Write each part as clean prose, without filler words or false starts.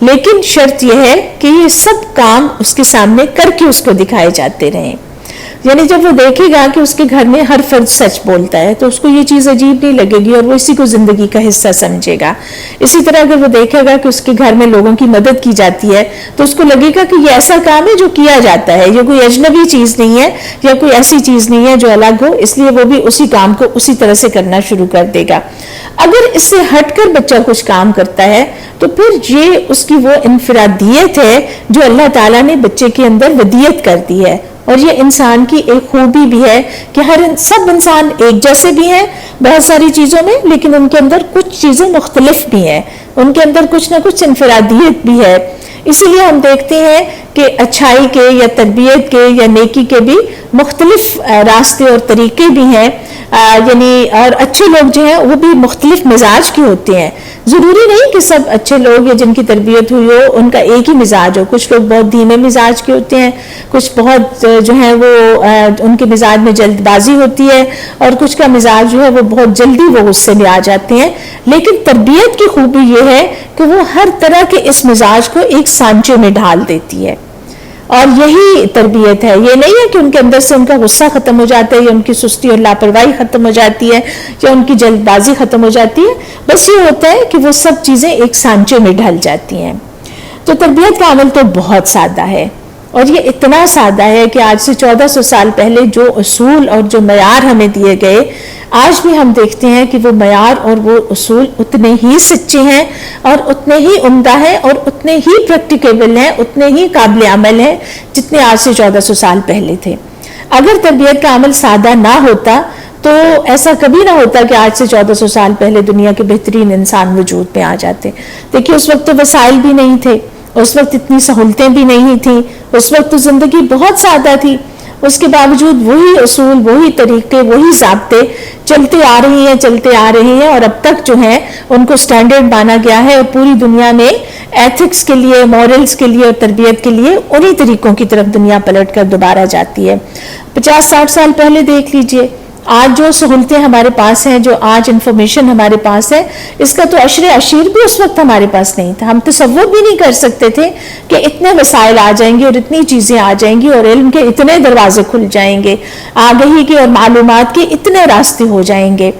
لیکن شرط یہ ہے کہ یہ سب کام اس کے سامنے کر کے اس کو دکھائے جاتے رہیں. یعنی جب وہ دیکھے گا کہ اس کے گھر میں ہر فرد سچ بولتا ہے تو اس کو یہ چیز عجیب نہیں لگے گی اور وہ اسی کو زندگی کا حصہ سمجھے گا. اسی طرح اگر وہ دیکھے گا کہ اس کے گھر میں لوگوں کی مدد کی جاتی ہے تو اس کو لگے گا کہ یہ ایسا کام ہے جو کیا جاتا ہے, یہ کوئی اجنبی چیز نہیں ہے یا کوئی ایسی چیز نہیں ہے جو الگ ہو, اس لیے وہ بھی اسی کام کو اسی طرح سے کرنا شروع کر دے گا. اگر اس سے ہٹ کر بچہ کچھ کام کرتا ہے تو پھر یہ اس کی وہ انفرادیت ہے جو اللہ تعالیٰ نے بچے کے اندر ودیت کر دی ہے. اور یہ انسان کی ایک خوبی بھی ہے کہ سب انسان ایک جیسے بھی ہیں بہت ساری چیزوں میں, لیکن ان کے اندر کچھ چیزیں مختلف بھی ہیں, ان کے اندر کچھ نہ کچھ انفرادیت بھی ہے. اسی لیے ہم دیکھتے ہیں کہ اچھائی کے یا تربیت کے یا نیکی کے بھی مختلف راستے اور طریقے بھی ہیں. یعنی اور اچھے لوگ جو ہیں وہ بھی مختلف مزاج کے ہوتے ہیں. ضروری نہیں کہ سب اچھے لوگ یا جن کی تربیت ہوئی ہو ان کا ایک ہی مزاج ہو. کچھ لوگ بہت دھیمے مزاج کے ہوتے ہیں, کچھ بہت جو ہیں وہ ان کے مزاج میں جلد بازی ہوتی ہے, اور کچھ کا مزاج جو ہے وہ بہت جلدی وہ غصے میں آ جاتے ہیں. لیکن تربیت کی خوبی یہ ہے کہ وہ ہر طرح کے اس مزاج کو ایک سانچے میں ڈھال دیتی ہے, اور یہی تربیت ہے. یہ نہیں ہے کہ ان کے اندر سے ان کا غصہ ختم ہو جاتا ہے یا ان کی سستی اور لاپرواہی ختم ہو جاتی ہے یا ان کی جلد بازی ختم ہو جاتی ہے. بس یہ ہوتا ہے کہ وہ سب چیزیں ایک سانچے میں ڈھل جاتی ہیں. تو تربیت کا عمل تو بہت سادہ ہے, اور یہ اتنا سادہ ہے کہ آج سے 1400 سال پہلے جو اصول اور جو معیار ہمیں دیے گئے, آج بھی ہم دیکھتے ہیں کہ وہ معیار اور وہ اصول اتنے ہی سچے ہیں اور اتنے ہی عمدہ ہیں اور اتنے ہی پریکٹیکیبل ہیں, اتنے ہی قابل عمل ہیں جتنے آج سے 1400 سال پہلے تھے. اگر تربیت کا عمل سادہ نہ ہوتا تو ایسا کبھی نہ ہوتا کہ آج سے 1400 سال پہلے دنیا کے بہترین انسان وجود میں آ جاتے. دیکھیے اس وقت تو وسائل بھی نہیں تھے, اس وقت اتنی سہولتیں بھی نہیں تھیں, اس وقت تو زندگی بہت سادہ تھی. اس کے باوجود وہی اصول, وہی طریقے, وہی ضابطے چلتے آ رہی ہیں اور اب تک جو ہیں ان کو سٹینڈرڈ مانا گیا ہے, اور پوری دنیا میں ایتھکس کے لیے, مورلز کے لیے اور تربیت کے لیے انہی طریقوں کی طرف دنیا پلٹ کر دوبارہ جاتی ہے. 50-60 سال پہلے دیکھ لیجئے, آج جو سہولتیں ہمارے پاس ہیں, جو آج انفارمیشن ہمارے پاس ہے, اس کا تو عشر عشیر بھی اس وقت ہمارے پاس نہیں تھا. ہم تصور بھی نہیں کر سکتے تھے کہ اتنے وسائل آ جائیں گے اور اتنی چیزیں آ جائیں گی اور علم کے اتنے دروازے کھل جائیں گے, آگہی کے اور معلومات کے اتنے راستے ہو جائیں گے.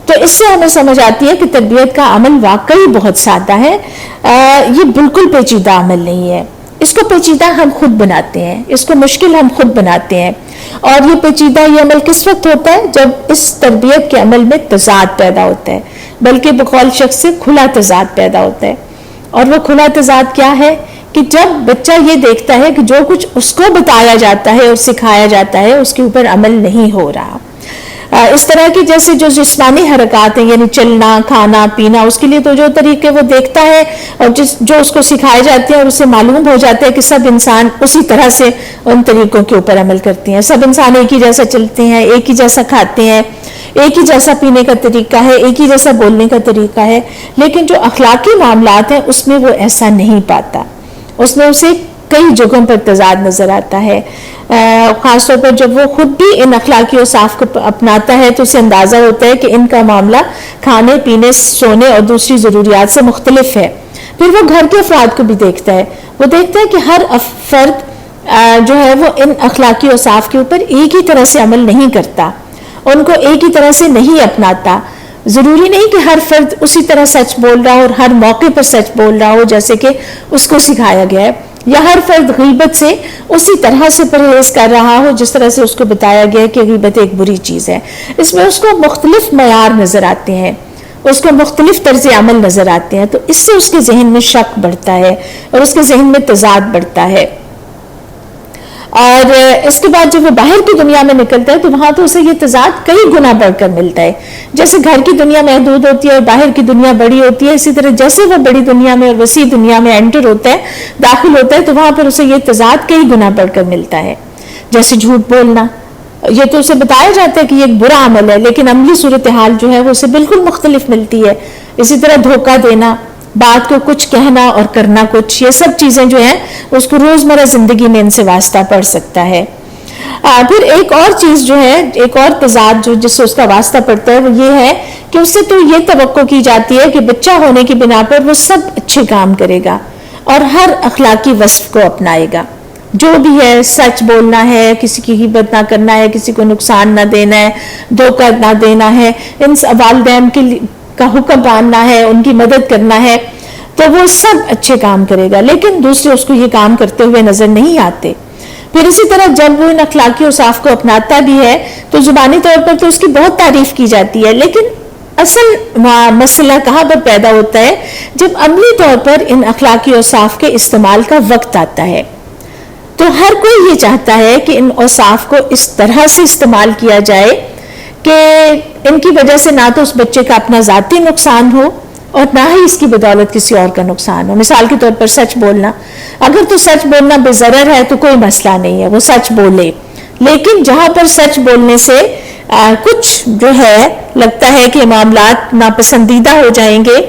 تو اس سے ہمیں سمجھ آتی ہے کہ تربیت کا عمل واقعی بہت سادہ ہے. یہ بالکل پیچیدہ عمل نہیں ہے. اس کو پیچیدہ ہم خود بناتے ہیں, اس کو مشکل ہم خود بناتے ہیں. اور یہ پیچیدہ یہ عمل کس وقت ہوتا ہے؟ جب اس تربیت کے عمل میں تضاد پیدا ہوتا ہے, بلکہ بقول شخص سے کھلا تضاد پیدا ہوتا ہے. اور وہ کھلا تضاد کیا ہے کہ جب بچہ یہ دیکھتا ہے کہ جو کچھ اس کو بتایا جاتا ہے اور سکھایا جاتا ہے اس کے اوپر عمل نہیں ہو رہا. اس طرح کی جیسے جو جسمانی حرکات ہیں, یعنی چلنا, کھانا, پینا, اس کے لیے تو جو طریقے وہ دیکھتا ہے اور جو اس کو سکھائے جاتے ہیں اور اسے معلوم ہو جاتا ہے کہ سب انسان اسی طرح سے ان طریقوں کے اوپر عمل کرتے ہیں. سب انسان ایک ہی جیسا چلتے ہیں, ایک ہی جیسا کھاتے ہیں, ایک ہی جیسا پینے کا طریقہ ہے, ایک ہی جیسا بولنے کا طریقہ ہے. لیکن جو اخلاقی معاملات ہیں اس میں وہ ایسا نہیں پاتا, اس میں اسے کئی جگہوں پر تضاد نظر آتا ہے. خاص طور پر جب وہ خود بھی ان اخلاقی اوصاف کو اپناتا ہے تو اسے اندازہ ہوتا ہے کہ ان کا معاملہ کھانے, پینے, سونے اور دوسری ضروریات سے مختلف ہے. پھر وہ گھر کے افراد کو بھی دیکھتا ہے, وہ دیکھتا ہے کہ ہر فرد جو ہے وہ ان اخلاقی اوصاف کے اوپر ایک ہی طرح سے عمل نہیں کرتا, ان کو ایک ہی طرح سے نہیں اپناتا. ضروری نہیں کہ ہر فرد اسی طرح سچ بول رہا ہو اور ہر موقع پر سچ بول رہا ہو جیسے کہ اس کو سکھایا گیا ہے, یا ہر فرد غیبت سے اسی طرح سے پرہیز کر رہا ہو جس طرح سے اس کو بتایا گیا ہے کہ غیبت ایک بری چیز ہے. اس میں اس کو مختلف معیار نظر آتے ہیں, اس کو مختلف طرز عمل نظر آتے ہیں. تو اس سے اس کے ذہن میں شک بڑھتا ہے اور اس کے ذہن میں تضاد بڑھتا ہے. اور اس کے بعد جب وہ باہر کی دنیا میں نکلتا ہے تو وہاں تو اسے یہ تضاد کئی گنا بڑھ کر ملتا ہے. جیسے گھر کی دنیا محدود ہوتی ہے اور باہر کی دنیا بڑی ہوتی ہے, اسی طرح جیسے وہ بڑی دنیا میں اور وسیع دنیا میں انٹر ہوتا ہے, داخل ہوتا ہے, تو وہاں پر اسے یہ تضاد کئی گنا بڑھ کر ملتا ہے. جیسے جھوٹ بولنا, یہ تو اسے بتایا جاتا ہے کہ یہ ایک برا عمل ہے, لیکن عملی صورتحال جو ہے وہ اسے بالکل مختلف ملتی ہے. اسی طرح دھوکہ دینا, بات کو کچھ کہنا اور کرنا کچھ, یہ سب چیزیں جو ہیں اس کو روزمرہ زندگی میں ان سے واسطہ پڑ سکتا ہے. پھر ایک اور چیز جو ہے, ایک اور تضاد جو جس سے اس کا واسطہ پڑتا ہے وہ یہ ہے کہ اس سے تو یہ توقع کی جاتی ہے کہ بچہ ہونے کی بنا پر وہ سب اچھے کام کرے گا, اور ہر اخلاقی وصف کو اپنائے گا. جو بھی ہے، سچ بولنا ہے، کسی کی غیبت نہ کرنا ہے، کسی کو نقصان نہ دینا ہے، دھوکہ نہ دینا ہے، ان والدین کا حکم ماننا ہے، ان کی مدد کرنا ہے، تو وہ سب اچھے کام کرے گا. لیکن دوسرے اس کو یہ کام کرتے ہوئے نظر نہیں آتے. پھر اسی طرح جب وہ ان اخلاقی اوصاف کو اپناتا بھی ہے تو زبانی طور پر تو اس کی بہت تعریف کی جاتی ہے، لیکن اصل مسئلہ کہاں پر پیدا ہوتا ہے؟ جب عملی طور پر ان اخلاقی اوصاف کے استعمال کا وقت آتا ہے. تو ہر کوئی یہ چاہتا ہے کہ ان اوصاف کو اس طرح سے استعمال کیا جائے کہ ان کی وجہ سے نہ تو اس بچے کا اپنا ذاتی نقصان ہو اور نہ ہی اس کی بدولت کسی اور کا نقصان ہو. مثال کے طور پر سچ بولنا، اگر تو سچ بولنا بے ضرر ہے تو کوئی مسئلہ نہیں ہے، وہ سچ بولے. لیکن جہاں پر سچ بولنے سے کچھ جو ہے لگتا ہے کہ معاملات ناپسندیدہ ہو جائیں گے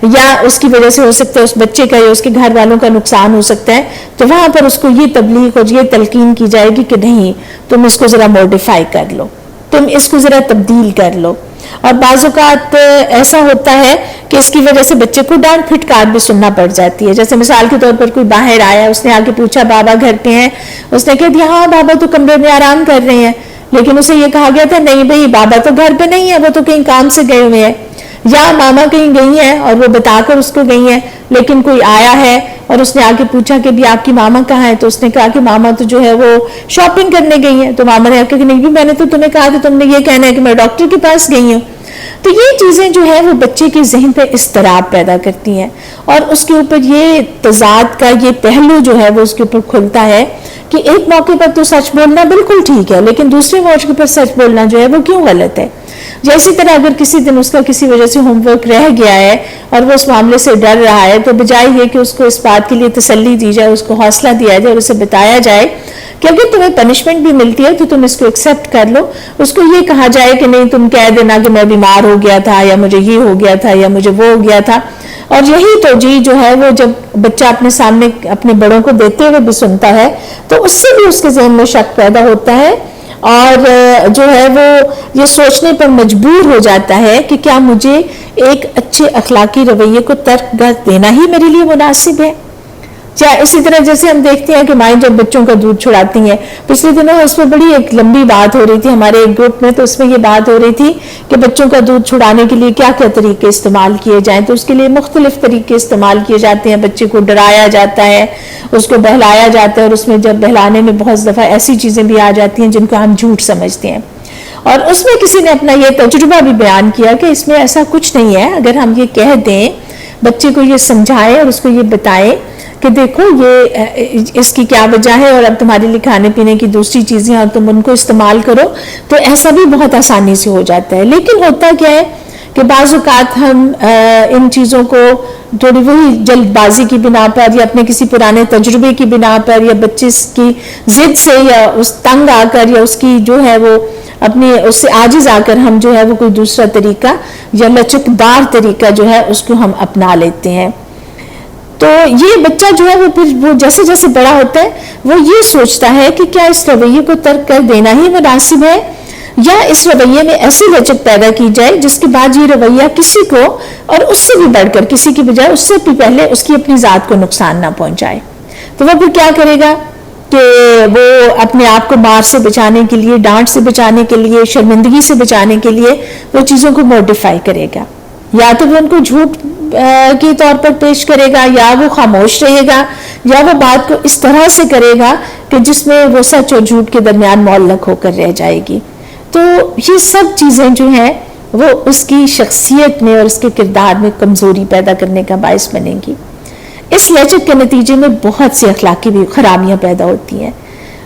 یا اس کی وجہ سے ہو سکتا ہے اس بچے کا یا اس کے گھر والوں کا نقصان ہو سکتا ہے، تو وہاں پر اس کو یہ تبلیغ اور یہ تلقین کی جائے گی کہ نہیں، تم اس کو ذرا موڈیفائی کر لو، تم اس کو ذرا تبدیل کر لو. اور بعض اوقات ایسا ہوتا ہے کہ اس کی وجہ سے بچے کو ڈانٹ پھٹکار بھی سننا پڑ جاتی ہے. جیسے مثال کے طور پر کوئی باہر آیا، اس نے آ کے پوچھا بابا گھر پہ ہیں، اس نے کہہ دیا ہاں بابا تو کمرے میں آرام کر رہے ہیں، لیکن اسے یہ کہا گیا تھا نہیں بھئی بابا تو گھر پہ نہیں ہے، وہ تو کہیں کام سے گئے ہوئے ہیں، یا ماما کہیں گئی ہیں اور وہ بتا کر اس کو گئی ہیں، لیکن کوئی آیا ہے اور اس نے آ کے پوچھا کہ بھی آپ کی ماما کہاں ہے، تو اس نے کہا کہ ماما تو جو ہے وہ شاپنگ کرنے گئی ہیں. تو ماما نے آ کے کہ نہیں بھی میں نے تو تمہیں کہا تھا، تم نے یہ کہنا ہے کہ میں ڈاکٹر کے پاس گئی ہوں. تو یہ چیزیں جو ہے وہ بچے کے ذہن پہ اضطراب پیدا کرتی ہیں اور اس کے اوپر یہ تضاد کا یہ پہلو جو ہے وہ اس کے اوپر کھلتا ہے کہ ایک موقع پر تو سچ بولنا بالکل ٹھیک ہے، لیکن دوسرے موقع پر سچ بولنا جو ہے وہ کیوں غلط ہے. جیسی طرح اگر کسی دن اس کا کسی وجہ سے ہوم ورک رہ گیا ہے اور وہ اس معاملے سے ڈر رہا ہے، تو بجائے یہ کہ اس کو اس بات کے لیے تسلی دی جائے، اس کو حوصلہ دیا جائے اور اسے بتایا جائے کہ اگر تمہیں پنشمنٹ بھی ملتی ہے تو تم اس کو ایکسیپٹ کر لو، اس کو یہ کہا جائے کہ نہیں تم کہہ دینا کہ میں بیمار ہو گیا تھا یا مجھے یہ ہو گیا تھا یا مجھے وہ ہو گیا تھا. اور یہی توجیہ جو ہے وہ جب بچہ اپنے سامنے اپنے بڑوں کو دیتے ہوئے بھی سنتا ہے تو اس سے بھی اس کے ذہن میں شک پیدا ہوتا ہے اور جو ہے وہ یہ سوچنے پر مجبور ہو جاتا ہے کہ کیا مجھے ایک اچھے اخلاقی رویے کو ترک دینا ہی میرے لیے مناسب ہے. اسی طرح جیسے ہم دیکھتے ہیں کہ مائیں جب بچوں کا دودھ چھڑاتی ہیں، پچھلے دنوں اس میں بڑی ایک لمبی بات ہو رہی تھی ہمارے ایک گروپ میں، تو اس میں یہ بات ہو رہی تھی کہ بچوں کا دودھ چھڑانے کے لیے کیا کیا طریقے استعمال کیے جائیں. تو اس کے لیے مختلف طریقے استعمال کیے جاتے ہیں. بچے کو ڈرایا جاتا ہے، اس کو بہلایا جاتا ہے، اور اس میں جب بہلانے میں بہت دفعہ ایسی چیزیں بھی آ جاتی ہیں جن کو ہم جھوٹ سمجھتے ہیں. اور اس میں کسی نے اپنا یہ تجربہ بھی بیان کیا کہ اس میں ایسا کچھ نہیں ہے. اگر ہم یہ کہہ دیں، بچے کو یہ سمجھائیں اور اس کو یہ بتائیں کہ دیکھو یہ اس کی کیا وجہ ہے اور اب تمہارے لیے کھانے پینے کی دوسری چیزیں اور تم ان کو استعمال کرو، تو ایسا بھی بہت آسانی سے ہو جاتا ہے. لیکن ہوتا کیا ہے کہ بعض اوقات ہم ان چیزوں کو تھوڑی وہی جلد بازی کی بنا پر یا اپنے کسی پرانے تجربے کی بنا پر یا بچے کی ضد سے یا اس تنگ آ کر یا اس کی جو ہے وہ اپنی اس سے عاجز آ کر ہم جو ہے وہ کوئی دوسرا طریقہ یا لچکدار طریقہ جو ہے اس کو ہم اپنا لیتے ہیں. تو یہ بچہ جو ہے وہ پھر وہ جیسے جیسے بڑا ہوتا ہے وہ یہ سوچتا ہے کہ کیا اس رویے کو ترک کر دینا ہی مناسب ہے یا اس رویے میں ایسی لچک پیدا کی جائے جس کے بعد یہ رویہ کسی کو اور اس سے بھی بڑھ کر کسی کی بجائے اس سے بھی پہلے اس کی اپنی ذات کو نقصان نہ پہنچائے. تو وہ پھر کیا کرے گا کہ وہ اپنے آپ کو مار سے بچانے کے لیے، ڈانٹ سے بچانے کے لیے، شرمندگی سے بچانے کے لیے وہ چیزوں کو موڈیفائی کرے گا. یا تو وہ ان کو جھوٹ کے طور پر پیش کرے گا، یا وہ خاموش رہے گا، یا وہ بات کو اس طرح سے کرے گا کہ جس میں وہ سچ اور جھوٹ کے درمیان معلق ہو کر رہ جائے گی. تو یہ سب چیزیں جو ہیں وہ اس کی شخصیت میں اور اس کے کردار میں کمزوری پیدا کرنے کا باعث بنے گی. اس لچک کے نتیجے میں بہت سی اخلاقی بھی خرابیاں پیدا ہوتی ہیں،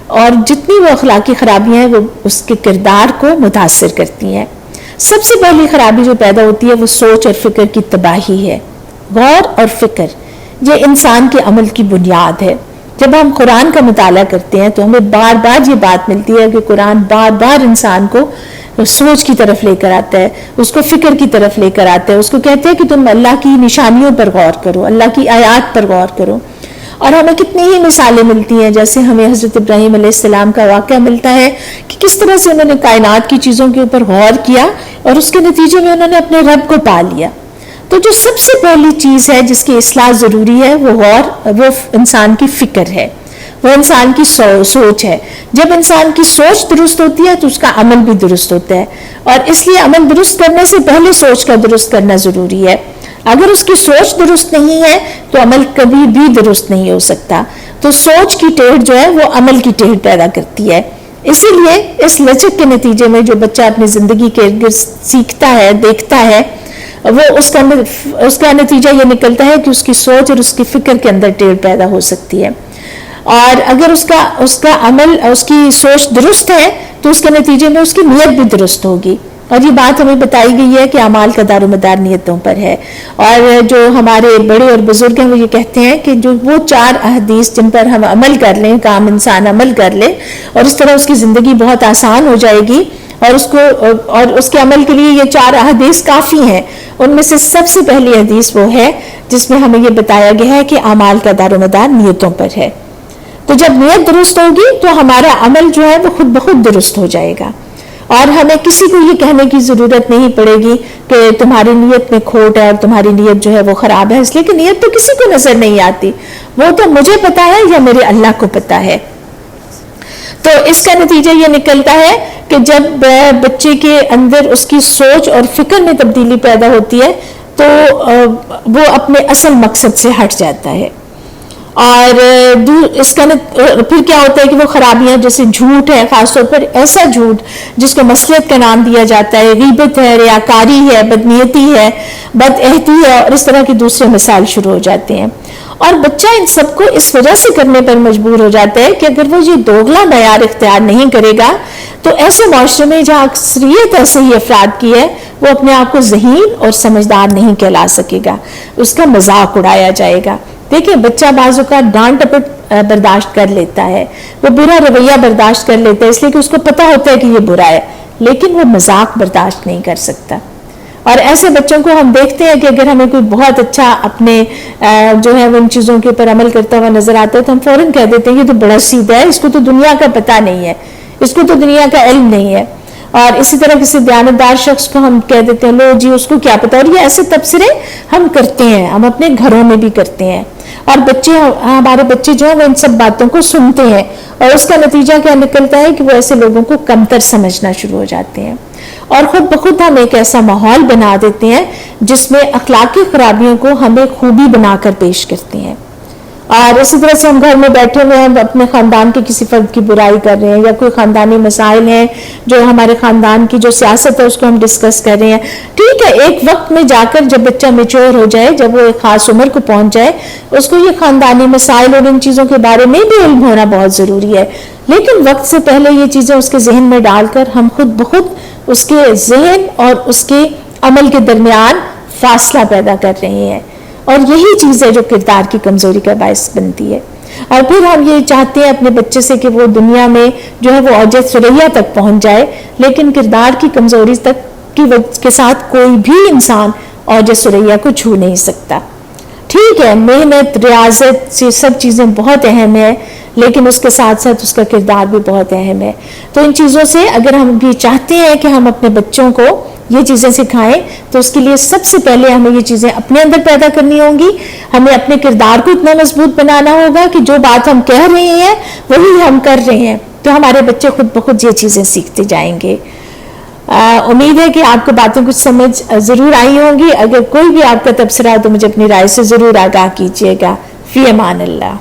اور جتنی وہ اخلاقی خرابیاں ہیں وہ اس کے کردار کو متاثر کرتی ہیں. سب سے پہلی خرابی جو پیدا ہوتی ہے وہ سوچ اور فکر کی تباہی ہے. غور اور فکر یہ انسان کے عمل کی بنیاد ہے. جب ہم قرآن کا مطالعہ کرتے ہیں تو ہمیں بار بار یہ بات ملتی ہے کہ قرآن بار بار انسان کو سوچ کی طرف لے کر آتا ہے، اس کو فکر کی طرف لے کر آتا ہے، اس کو کہتے ہیں کہ تم اللہ کی نشانیوں پر غور کرو، اللہ کی آیات پر غور کرو. اور ہمیں کتنی ہی مثالیں ملتی ہیں، جیسے ہمیں حضرت ابراہیم علیہ السلام کا واقعہ ملتا ہے کہ کس طرح سے انہوں نے کائنات کی چیزوں کے اوپر غور کیا اور اس کے نتیجے میں انہوں نے اپنے رب کو پا لیا. تو جو سب سے پہلی چیز ہے جس کی اصلاح ضروری ہے وہ انسان کی فکر ہے، وہ انسان کی سوچ ہے. جب انسان کی سوچ درست ہوتی ہے تو اس کا عمل بھی درست ہوتا ہے، اور اس لیے عمل درست کرنے سے پہلے سوچ کا درست کرنا ضروری ہے. اگر اس کی سوچ درست نہیں ہے تو عمل کبھی بھی درست نہیں ہو سکتا. تو سوچ کی ٹیڑھ جو ہے وہ عمل کی ٹیڑھ پیدا کرتی ہے. اسی لیے اس لچک کے نتیجے میں جو بچہ اپنی زندگی کے ارد گرد سیکھتا ہے، دیکھتا ہے، وہ اس کا نتیجہ یہ نکلتا ہے کہ اس کی سوچ اور اس کی فکر کے اندر ٹیڑھ پیدا ہو سکتی ہے. اور اگر اس کا عمل، اس کی سوچ درست ہے تو اس کے نتیجے میں اس کی نیت بھی درست ہوگی. اور یہ بات ہمیں بتائی گئی ہے کہ اعمال کا دار و مدار نیتوں پر ہے. اور جو ہمارے بڑے اور بزرگ ہیں وہ یہ کہتے ہیں کہ جو وہ 4 احادیث جن پر ہم عمل کر لیں، کام انسان عمل کر لے، اور اس طرح اس کی زندگی بہت آسان ہو جائے گی، اور اس کے عمل کے لیے یہ 4 احادیث کافی ہیں. ان میں سے سب سے پہلی حدیث وہ ہے جس میں ہمیں یہ بتایا گیا ہے کہ اعمال کا دار و مدار نیتوں پر ہے. تو جب نیت درست ہوگی تو ہمارا عمل جو ہے وہ خود بخود درست ہو جائے گا، اور ہمیں کسی کو یہ کہنے کی ضرورت نہیں پڑے گی کہ تمہاری نیت میں کھوٹ ہے اور تمہاری نیت جو ہے وہ خراب ہے، اس لیے کہ نیت تو کسی کو نظر نہیں آتی، وہ تو مجھے پتا ہے یا میرے اللہ کو پتا ہے. تو اس کا نتیجہ یہ نکلتا ہے کہ جب بچے کے اندر اس کی سوچ اور فکر میں تبدیلی پیدا ہوتی ہے تو وہ اپنے اصل مقصد سے ہٹ جاتا ہے. اور اس کا پھر کیا ہوتا ہے کہ وہ خرابیاں جیسے جھوٹ ہے، خاص طور پر ایسا جھوٹ جس کو مصلحت کا نام دیا جاتا ہے، غیبت ہے، ریاکاری ہے، بدنیتی ہے، بدعہدی ہے، اور اس طرح کے دوسرے مسائل شروع ہو جاتے ہیں. اور بچہ ان سب کو اس وجہ سے کرنے پر مجبور ہو جاتا ہے کہ اگر وہ یہ دوگلا معیار اختیار نہیں کرے گا تو ایسے معاشرے میں جہاں اکثریت ایسے ہی افراد کی ہے وہ اپنے آپ کو ذہین اور سمجھدار نہیں کہلا سکے گا، اس کا مذاق اڑایا جائے گا. دیکھیں بچہ بعض اوقات ڈانٹ ٹپٹ برداشت کر لیتا ہے، وہ برا رویہ برداشت کر لیتا ہے اس لیے کہ اس کو پتہ ہوتا ہے کہ یہ برا ہے، لیکن وہ مذاق برداشت نہیں کر سکتا. اور ایسے بچوں کو ہم دیکھتے ہیں کہ اگر ہمیں کوئی بہت اچھا اپنے جو ہے وہ ان چیزوں کے اوپر عمل کرتا ہوا نظر آتا ہے تو ہم فوراً کہہ دیتے ہیں یہ تو بڑا سیدھا ہے، اس کو تو دنیا کا پتہ نہیں ہے، اس کو تو دنیا کا علم نہیں ہے. اور اسی طرح کسی دیانتدار شخص کو ہم کہہ دیتے ہیں لو جی اس کو کیا پتا. اور یہ ایسے تبصرے ہم کرتے ہیں، ہم اپنے گھروں میں بھی کرتے ہیں، اور ہمارے بچے جو ہیں وہ ان سب باتوں کو سنتے ہیں، اور اس کا نتیجہ کیا نکلتا ہے کہ وہ ایسے لوگوں کو کمتر سمجھنا شروع ہو جاتے ہیں، اور خود بخود ہم ایک ایسا ماحول بنا دیتے ہیں جس میں اخلاقی خرابیوں کو ہمیں خوبی بنا کر پیش کرتے ہیں. اور اسی طرح سے ہم گھر میں بیٹھے ہوئے ہیں، اپنے خاندان کے کسی فرد کی برائی کر رہے ہیں، یا کوئی خاندانی مسائل ہیں جو ہمارے خاندان کی جو سیاست ہے اس کو ہم ڈسکس کر رہے ہیں. ٹھیک ہے، ایک وقت میں جا کر جب بچہ میچور ہو جائے، جب وہ ایک خاص عمر کو پہنچ جائے، اس کو یہ خاندانی مسائل اور ان چیزوں کے بارے میں بھی علم ہونا بہت ضروری ہے. لیکن وقت سے پہلے یہ چیزیں اس کے ذہن میں ڈال کر ہم خود بخود اس کے ذہن اور اس کے عمل کے درمیان فاصلہ پیدا کر رہے ہیں، اور یہی چیز ہے جو کردار کی کمزوری کا باعث بنتی ہے. اور پھر ہم یہ چاہتے ہیں اپنے بچے سے کہ وہ دنیا میں جو ہے وہ اوج ثریا تک پہنچ جائے، لیکن کردار کی کمزوری تک کے ساتھ کوئی بھی انسان اوج ثریا کو چھو نہیں سکتا. ٹھیک ہے، محنت، ریاضت، یہ سب چیزیں بہت اہم ہیں، لیکن اس کے ساتھ ساتھ اس کا کردار بھی بہت اہم ہے. تو ان چیزوں سے اگر ہم بھی چاہتے ہیں کہ ہم اپنے بچوں کو یہ چیزیں سکھائیں تو اس کے لیے سب سے پہلے ہمیں یہ چیزیں اپنے اندر پیدا کرنی ہوں گی. ہمیں اپنے کردار کو اتنا مضبوط بنانا ہوگا کہ جو بات ہم کہہ رہے ہیں وہی ہم کر رہے ہیں، تو ہمارے بچے خود بخود یہ چیزیں سیکھتے جائیں گے. امید ہے کہ آپ کو باتیں کچھ سمجھ ضرور آئی ہوں گی. اگر کوئی بھی آپ کا تبصرہ ہے تو مجھے اپنی رائے سے ضرور آگاہ کیجیے گا. فی امان اللہ.